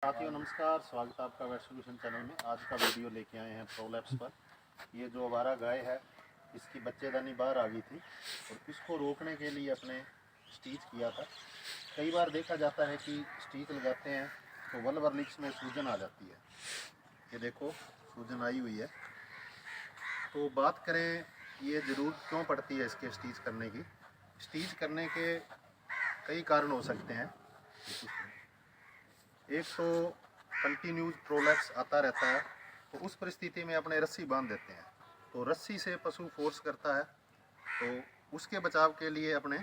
साथियों नमस्कार, स्वागत है आपका वेट सोल्यूशन चैनल में। आज का वीडियो लेके आए हैं प्रोलैप्स पर। ये जो हमारा गाय है इसकी बच्चेदानी बाहर आ गई थी और इसको रोकने के लिए अपने स्टीच किया था। कई बार देखा जाता है कि स्टीच लगाते हैं तो वल्वर लिप्स में सूजन आ जाती है। ये देखो सूजन आई हुई है। तो बात करें ये ज़रूरत क्यों पड़ती है इसके स्टीच करने की। स्टीच करने के कई कारण हो सकते हैं। एक तो कंटिन्यूज प्रोलैप्स आता रहता है, तो उस परिस्थिति में अपने रस्सी बांध देते हैं, तो रस्सी से पशु फोर्स करता है, तो उसके बचाव के लिए अपने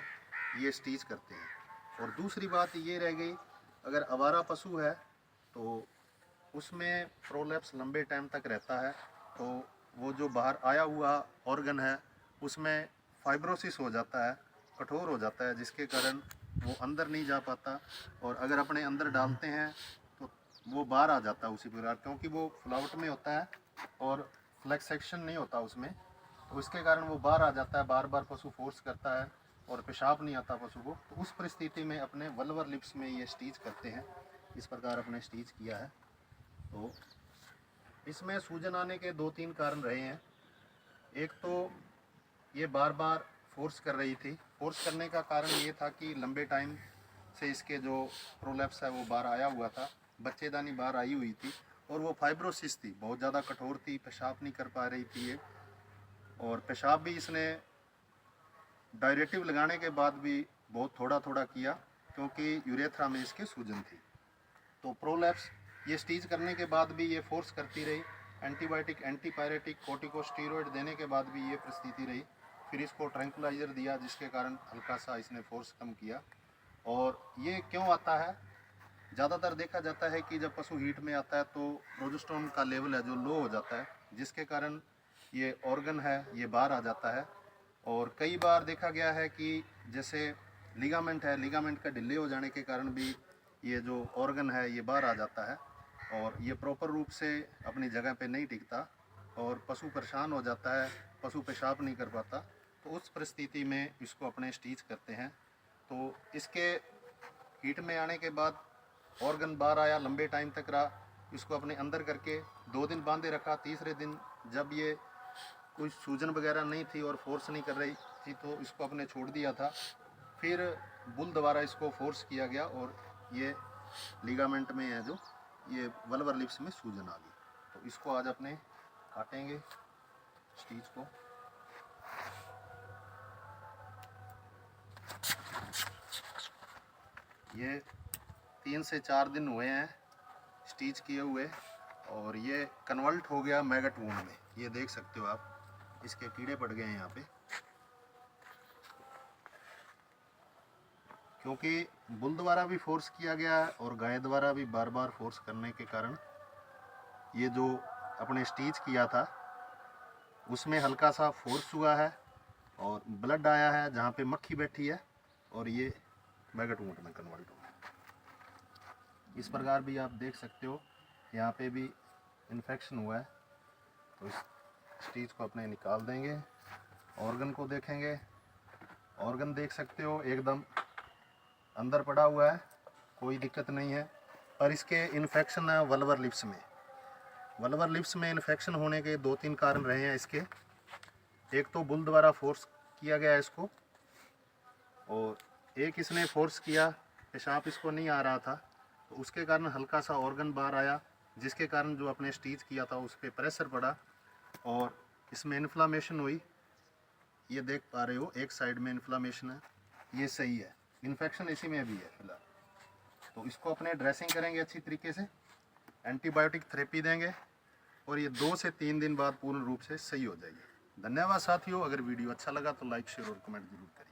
ये स्टीच करते हैं। और दूसरी बात ये रह गई, अगर आवारा पशु है तो उसमें प्रोलैप्स लंबे टाइम तक रहता है, तो वो जो बाहर आया हुआ ऑर्गन है उसमें फाइब्रोसिस हो जाता है, कठोर हो जाता है, जिसके कारण वो अंदर नहीं जा पाता। और अगर अपने अंदर डालते हैं तो वो बाहर आ जाता है उसी प्रकार, क्योंकि वो फ्लाउट में होता है और फ्लैक्स सेक्शन नहीं होता उसमें, तो इसके कारण वो बाहर आ जाता है। बार बार पशु फोर्स करता है और पेशाब नहीं आता पशु को, तो उस परिस्थिति में अपने वल्वर लिप्स में ये स्टीच करते हैं। इस प्रकार अपने स्टीच किया है। तो इसमें सूजन आने के 2-3 कारण रहे हैं। एक तो ये बार बार फोर्स कर रही थी। फोर्स करने का कारण ये था कि लंबे टाइम से इसके जो प्रोलैप्स है वो बाहर आया हुआ था, बच्चेदानी बाहर आई हुई थी और वो फाइब्रोसिस थी, बहुत ज़्यादा कठोर थी, पेशाब नहीं कर पा रही थी ये। और पेशाब भी इसने डायरेटिव लगाने के बाद भी बहुत थोड़ा थोड़ा किया, क्योंकि यूरेथ्रा में इसके सूजन थी। तो प्रोलैप्स ये स्टीच करने के बाद भी ये फोर्स करती रही। एंटीबायोटिक, एंटीपायरेटिक, कोर्टिकोस्टेरॉइड देने के बाद भी ये परिस्थिति रही। फिर इसको ट्रैंकुलाइजर दिया, जिसके कारण हल्का सा इसने फोर्स कम किया। और ये क्यों आता है, ज़्यादातर देखा जाता है कि जब पशु हीट में आता है तो प्रोजेस्टेरोन का लेवल है जो लो हो जाता है, जिसके कारण ये ऑर्गन है ये बाहर आ जाता है। और कई बार देखा गया है कि जैसे लिगामेंट है, लिगामेंट का ढीले हो जाने के कारण भी ये जो ऑर्गन है ये बाहर आ जाता है और ये प्रॉपर रूप से अपनी जगह पे नहीं टिकता और पशु परेशान हो जाता है, पशु पेशाब नहीं कर पाता। तो उस परिस्थिति में इसको अपने स्टीच करते हैं। तो इसके हीट में आने के बाद ऑर्गन बाहर आया, लंबे टाइम तक रहा, इसको अपने अंदर करके 2 दिन बांधे रखा। तीसरे दिन जब ये कोई सूजन वगैरह नहीं थी और फोर्स नहीं कर रही थी तो इसको अपने छोड़ दिया था। फिर बुल द्वारा इसको फोर्स किया गया और ये लिगामेंट में है जो ये वल्वर लिप्स में सूजन आ गई। तो इसको आज अपने काटेंगे स्टीच को। ये 3 से 4 दिन हुए हैं स्टीच किए हुए और ये कन्वर्ट हो गया मैगट वुंड में। ये देख सकते हो आप, इसके कीड़े पड़ गए हैं यहाँ पे, क्योंकि बुल द्वारा भी फोर्स किया गया है और गाय द्वारा भी बार बार फोर्स करने के कारण ये जो अपने स्टीच किया था उसमें हल्का सा फोर्स हुआ है और ब्लड आया है जहाँ पे मक्खी बैठी है और ये मैगट वुंड में कन्वर्ट हुआ है। इस प्रकार भी आप देख सकते हो यहाँ पे भी इन्फेक्शन हुआ है। तो इस स्टीच को अपने निकाल देंगे, ऑर्गन को देखेंगे। ऑर्गन देख सकते हो एकदम अंदर पड़ा हुआ है, कोई दिक्कत नहीं है। पर इसके इन्फेक्शन है वल्वर लिप्स में। वल्वर लिप्स में इन्फेक्शन होने के 2-3 कारण रहे हैं इसके। एक तो बुल द्वारा फोर्स किया गया इसको और एक इसने फोर्स किया, पेशाब इसको नहीं आ रहा था, तो उसके कारण हल्का सा ऑर्गन बाहर आया, जिसके कारण जो अपने स्टीच किया था उस पर प्रेशर पड़ा और इसमें इन्फ्लामेशन हुई। ये देख पा रहे हो एक साइड में इन्फ्लामेशन है, ये सही है, इन्फेक्शन इसी में भी है फिलहाल। तो इसको अपने ड्रेसिंग करेंगे अच्छी तरीके से, एंटीबायोटिक थेरेपी देंगे और ये 2 से 3 दिन बाद पूर्ण रूप से सही हो जाएगी। धन्यवाद साथियों। अगर वीडियो अच्छा लगा तो लाइक, शेयर और कमेंट जरूर करिए।